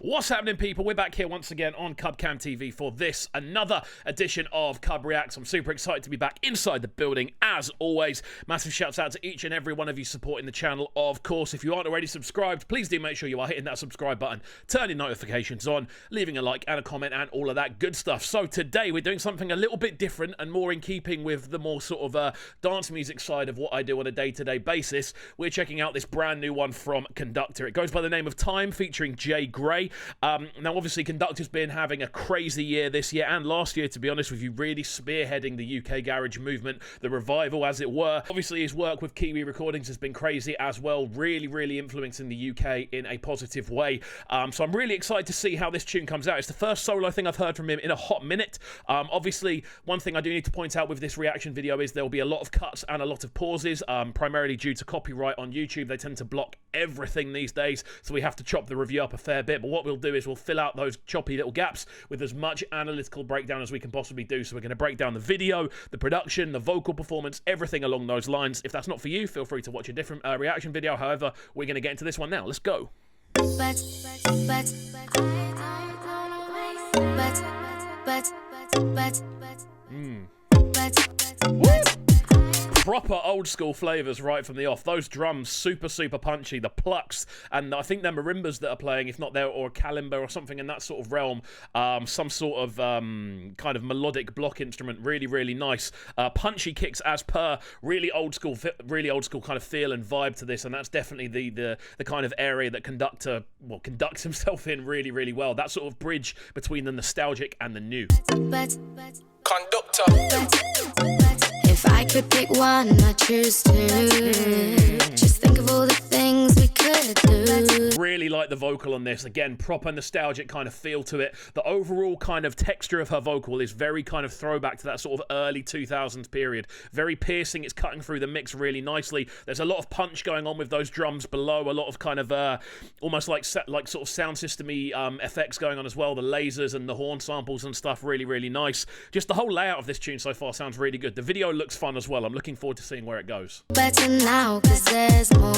What's happening, people? We're back here once again on CubCamTV for this, another edition of CubReacts. I'm super excited to be back inside the building, as always. Massive shouts out to each and every one of you supporting the channel. Of course, if you aren't already subscribed, please do make sure you are hitting that subscribe button, turning notifications on, leaving a like and a comment and all of that good stuff. So today we're doing something a little bit different and more in keeping with the more sort of dance music side of what I do on a day-to-day basis. We're checking out this brand new one from Conducta. It goes by the name of Time, featuring JGrrey. Now, obviously, Conducta's been having a crazy year this year and last year, to be honest with you, really spearheading the UK garage movement, the revival, as it were. Obviously, his work with Kiwi Recordings has been crazy as well, really influencing the UK in a positive way. So I'm really excited to see how this tune comes out. It's the first solo thing I've heard from him in a hot minute. Obviously, one thing I do need to point out with this reaction video is there will be a lot of cuts and a lot of pauses, primarily due to copyright on YouTube. They tend to block everything these days, so we have to chop the review up a fair bit. But what we'll do is we'll fill out those choppy little gaps with as much analytical breakdown as we can possibly do. So we're going to break down the video, the production, the vocal performance, everything along those lines. If that's not for you, feel free to watch a different reaction video. However, we're going to get into this one now. Let's go. Proper old school flavors right from the off. Those drums, super punchy. The plucks, and I think they're marimbas that are playing, if not there, or a kalimba or something in that sort of realm. Some sort of kind of melodic block instrument. Really nice. Punchy kicks as per. Really old school kind of feel and vibe to this, and that's definitely the kind of area that Conducta conducts himself in really well. That sort of bridge between the nostalgic and the new. Conducta. If I could pick one, I'd choose two. Just think of all the things we could do. Really like the vocal on this. Again, proper nostalgic kind of feel to it. The overall kind of texture of her vocal is very kind of throwback to that sort of early 2000s period. Very piercing. It's cutting through the mix really nicely. There's a lot of punch going on with those drums below. A lot of kind of almost like sort of sound system-y effects going on as well. The lasers and the horn samples and stuff. Really nice. Just the whole layout of this tune so far sounds really good. The video looks fun as well. I'm looking forward to seeing where it goes. Better now, 'cause there's more.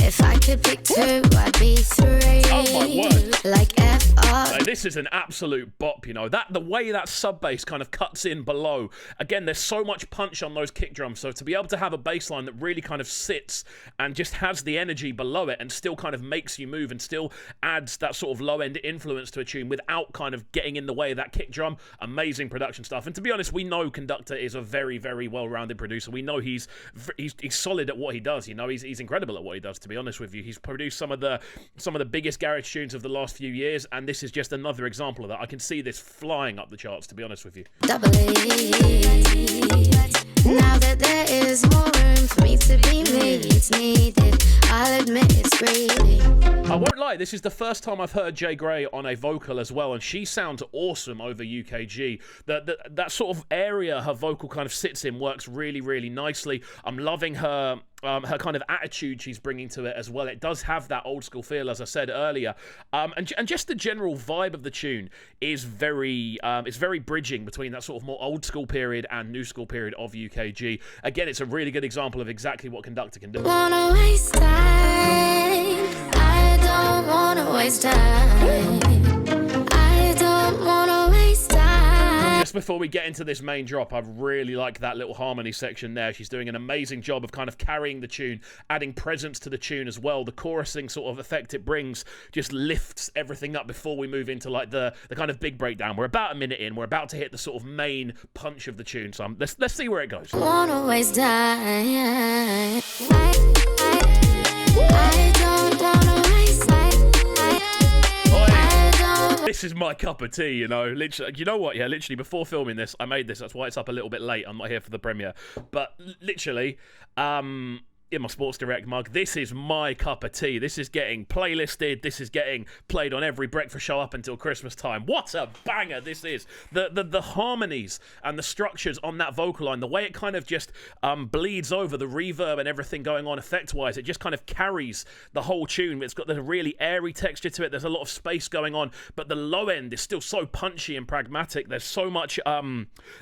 If I could pick two, I'd be three. Oh my word. Like F.R. This is an absolute bop, you know. The way that sub bass kind of cuts in below. Again, there's so much punch on those kick drums, so to be able to have a bass line that really kind of sits and just has the energy below it and still kind of makes you move and still adds that sort of low-end influence to a tune without kind of getting in the way of that kick drum. Amazing production stuff. And to be honest, we know Conducta is a very well-rounded producer. We know he's solid at what he does, you know. He's incredible at what he does, to be honest with you. He's produced some of the biggest garage tunes of the last few years, and this is just another example of that. I can see this flying up the charts, to be honest with you. Double E. Now that there is more room for me to be me, it's needed. I'll admit it's greedy. I won't lie, this is the first time I've heard JGrrey on a vocal as well, and she sounds awesome over UKG. That sort of area her vocal kind of sits in works really nicely. I'm loving her kind of attitude she's bringing to it as well. It does have that old school feel, as I said earlier, and just the general vibe of the tune is it's very bridging between that sort of more old school period and new school period of UKG. Again, it's a really good example of exactly what Conducta can do. Wanna waste time? I don't wanna waste time. I don't wanna waste time. Just before we get into this main drop, I really like that little harmony section there. She's doing an amazing job of kind of carrying the tune, adding presence to the tune as well. The chorusing sort of effect it brings just lifts everything up before we move into like the kind of big breakdown. We're about a minute in. We're about to hit the sort of main punch of the tune. So let's see where it goes. Wanna waste time. I don't wanna waste time. This is my cup of tea, you know. Literally, you know what? Yeah, literally before filming this, I made this. That's why it's up a little bit late. I'm not here for the premiere, but literally, in my Sports Direct mug, this is my cup of tea. This is getting playlisted. This is getting played on every breakfast show up until Christmas time. What a banger this is. The harmonies and the structures on that vocal line, the way it kind of just bleeds over, the reverb and everything going on effect-wise, it just kind of carries the whole tune. It's got this really airy texture to it. There's a lot of space going on, but the low end is still so punchy and pragmatic. There's so much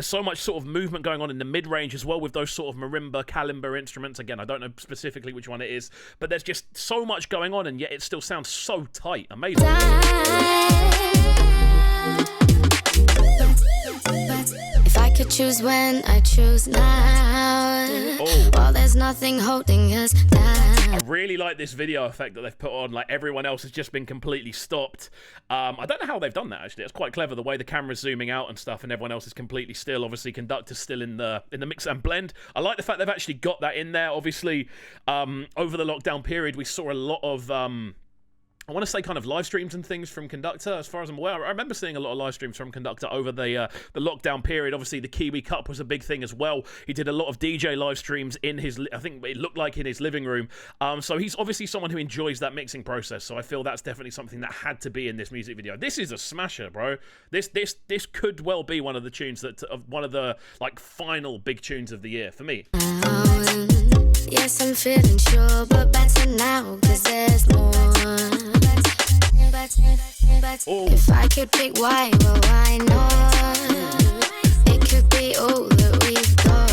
sort of movement going on in the mid-range as well with those sort of marimba, kalimba instruments. Again, I don't know specifically which one it is, but there's just so much going on, and yet it still sounds so tight. Amazing. If I could choose when, I choose now. Oh. Well, there's nothing holding us down. I really like this video effect that they've put on. Like, everyone else has just been completely stopped. I don't know how they've done that, actually. It's quite clever, the way the camera's zooming out and stuff, and everyone else is completely still. Obviously, Conducta's still in the mix and blend. I like the fact they've actually got that in there. Obviously, over the lockdown period, we saw a lot of I want to say kind of live streams and things from Conducta, as far as I'm aware. I remember seeing a lot of live streams from Conducta over the lockdown period. Obviously, the Kiwi Cup was a big thing as well. He did a lot of DJ live streams in his, I think it looked like in his living room. So he's obviously someone who enjoys that mixing process. So I feel that's definitely something that had to be in this music video. This is a smasher, bro. This could well be one of the tunes that, one of the like final big tunes of the year for me. Yes, I'm feeling sure, but better now, 'cause there's more. If I could pick why, well, why not? It could be all that we've got.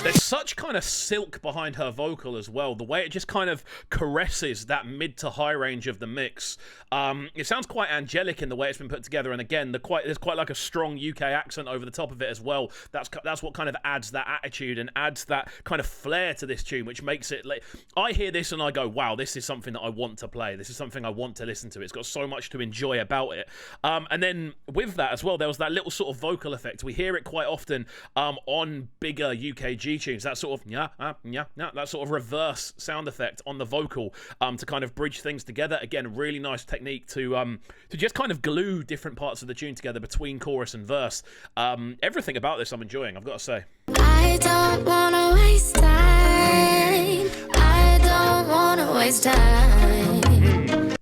There's such kind of silk behind her vocal as well. The way it just kind of caresses that mid to high range of the mix. It sounds quite angelic in the way it's been put together. And again, there's quite like a strong UK accent over the top of it as well. That's what kind of adds that attitude and adds that kind of flair to this tune, which makes it like, I hear this and I go, wow, this is something that I want to play. This is something I want to listen to. It's got so much to enjoy about it. And then with that as well, there was that little sort of vocal effect. We hear it quite often on bigger UKG tunes, that sort of that sort of reverse sound effect on the vocal to kind of bridge things together. Again, really nice technique to just kind of glue different parts of the tune together between chorus and verse. Everything about this I'm enjoying, I've got to say. I don't wanna waste time. I don't wanna waste time.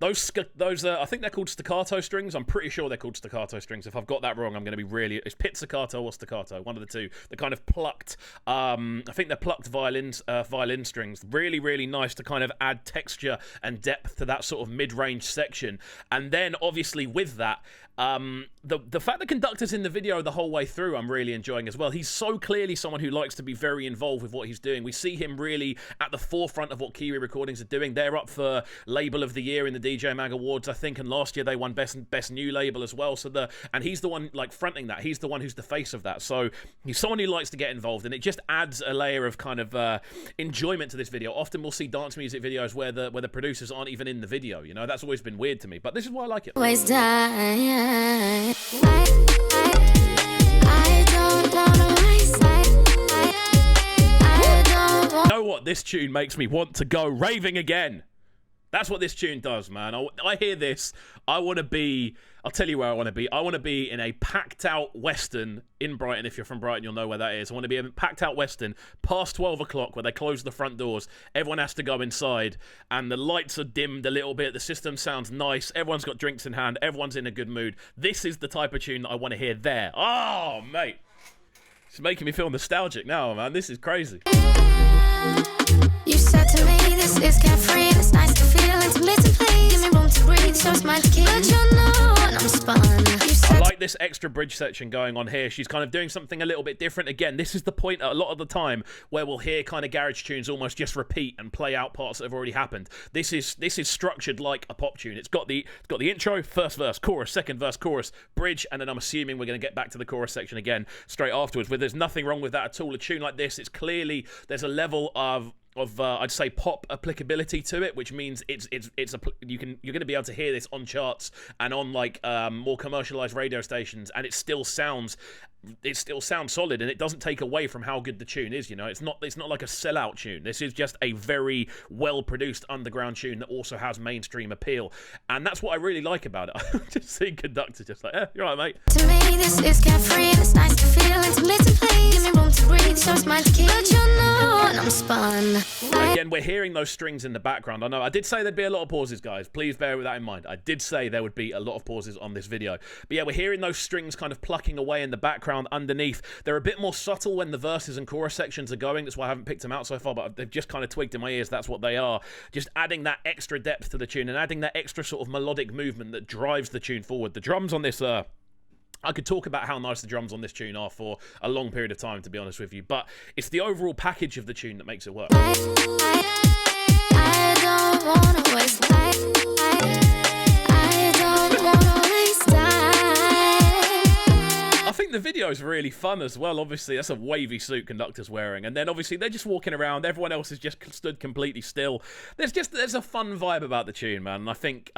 Those I think they're called staccato strings. I'm pretty sure they're called staccato strings. If I've got that wrong, I'm going to be really... It's pizzicato or staccato, one of the two. The kind of plucked... I think they're plucked violin strings. Really, really nice to kind of add texture and depth to that sort of mid-range section. And then, obviously, with that... the fact that Conducta's in the video the whole way through, I'm really enjoying as well. He's so clearly someone who likes to be very involved with what he's doing. We see him really at the forefront of what Kiwi Recordings are doing. They're up for Label of the Year in the DJ Mag Awards, I think, and last year they won Best New Label as well. And he's the one like fronting that. He's the one who's the face of that. So he's someone who likes to get involved, and it just adds a layer of kind of enjoyment to this video. Often we'll see dance music videos where the producers aren't even in the video. You know, that's always been weird to me, but this is why I like it. Waste time. I don't wanna waste time. I don't want. You know what? This tune makes me want to go raving again. That's what this tune does, man. I hear this. I want to be... I'll tell you where I want to be. I want to be in a packed-out Western in Brighton. If you're from Brighton, you'll know where that is. I want to be in a packed-out Western past 12 o'clock where they close the front doors. Everyone has to go inside, and the lights are dimmed a little bit. The system sounds nice. Everyone's got drinks in hand. Everyone's in a good mood. This is the type of tune that I want to hear there. Oh, mate. It's making me feel nostalgic now, man. This is crazy. You said to me, this is carefree. It's nice to feel intimate and play. Give me room to breathe, so it's mine to keep. But you're not, I'm spun. I like this extra bridge section going on here. She's kind of doing something a little bit different. Again, this is the point a lot of the time where we'll hear kind of garage tunes almost just repeat and play out parts that have already happened. This is structured like a pop tune. It's got the intro, first verse, chorus, second verse, chorus, bridge, and then I'm assuming we're going to get back to the chorus section again straight afterwards. But there's nothing wrong with that at all. A tune like this, it's clearly there's a level of I'd say pop applicability to it, which means you're going to be able to hear this on charts and on like more commercialized radio stations, and it still sounds solid, and it doesn't take away from how good the tune is. You know, it's not like a sellout tune. This is just a very well produced underground tune that also has mainstream appeal, and that's what I really like about it. I just see Conducta just like, you're right, mate. To me, this is carefree. It's nice to feel intimate and play. Give me room to breathe, so it's mine to keep. But you're not, I'm spun. Again, we're hearing those strings in the background. I know I did say there'd be a lot of pauses, guys. Please bear with that in mind. I did say there would be a lot of pauses on this video. But yeah, we're hearing those strings kind of plucking away in the background underneath. They're a bit more subtle when the verses and chorus sections are going. That's why I haven't picked them out so far, but they've just kind of twigged in my ears. That's what they are. Just adding that extra depth to the tune and adding that extra sort of melodic movement that drives the tune forward. The drums on this I could talk about how nice the drums on this tune are for a long period of time, to be honest with you, but it's the overall package of the tune that makes it work. I don't wanna waste time. I don't wanna waste time. I think the video is really fun as well. Obviously, that's a wavy suit Conducta's wearing, and then obviously they're just walking around. Everyone else is just stood completely still. There's a fun vibe about the tune, man. And I think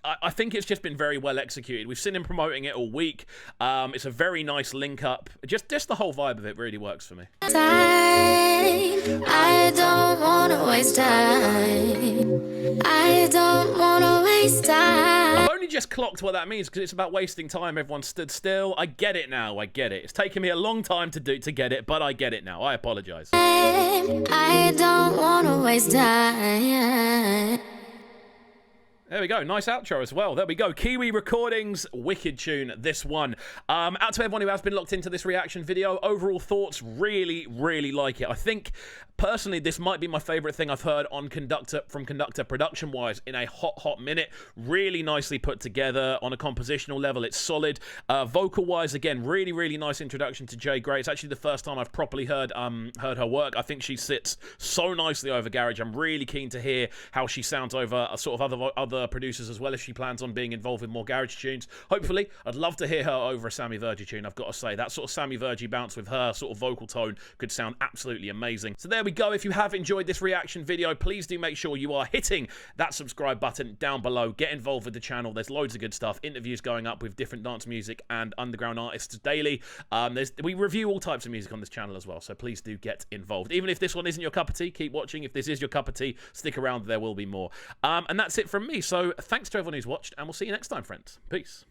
I think it's just been very well executed. We've seen him promoting it all week. It's a very nice link up. Just the whole vibe of it really works for me. Time. I don't wanna waste time. I don't wanna waste time. I've only just clocked what that means because it's about wasting time. Everyone stood still. I get it now. I get it. It's taken me a long time to get it, but I get it now. I apologize. I don't wanna waste time. There we go. Nice outro as well. There we go. Kiwi Recordings, wicked tune, this one. Out to everyone who has been locked into this reaction video. Overall thoughts, really, really like it. I think, personally, this might be my favourite thing I've heard on from Conducta production-wise in a hot minute. Really nicely put together. On a compositional level, it's solid. Vocal-wise, again, really, really nice introduction to JGrrey. It's actually the first time I've properly heard her work. I think she sits so nicely over Garage. I'm really keen to hear how she sounds over sort of other producers as well, if she plans on being involved with more garage tunes. Hopefully, I'd love to hear her over a Sammy Vergy tune, I've got to say. That sort of Sammy Vergy bounce with her sort of vocal tone could sound absolutely amazing. So there we go. If you have enjoyed this reaction video, please do make sure you are hitting that subscribe button down below. Get involved with the channel. There's loads of good stuff. Interviews going up with different dance music and underground artists daily. We review all types of music on this channel as well, so please do get involved. Even if this one isn't your cup of tea, keep watching. If this is your cup of tea, stick around. There will be more. And that's it from me. So thanks to everyone who's watched, and we'll see you next time, friends. Peace.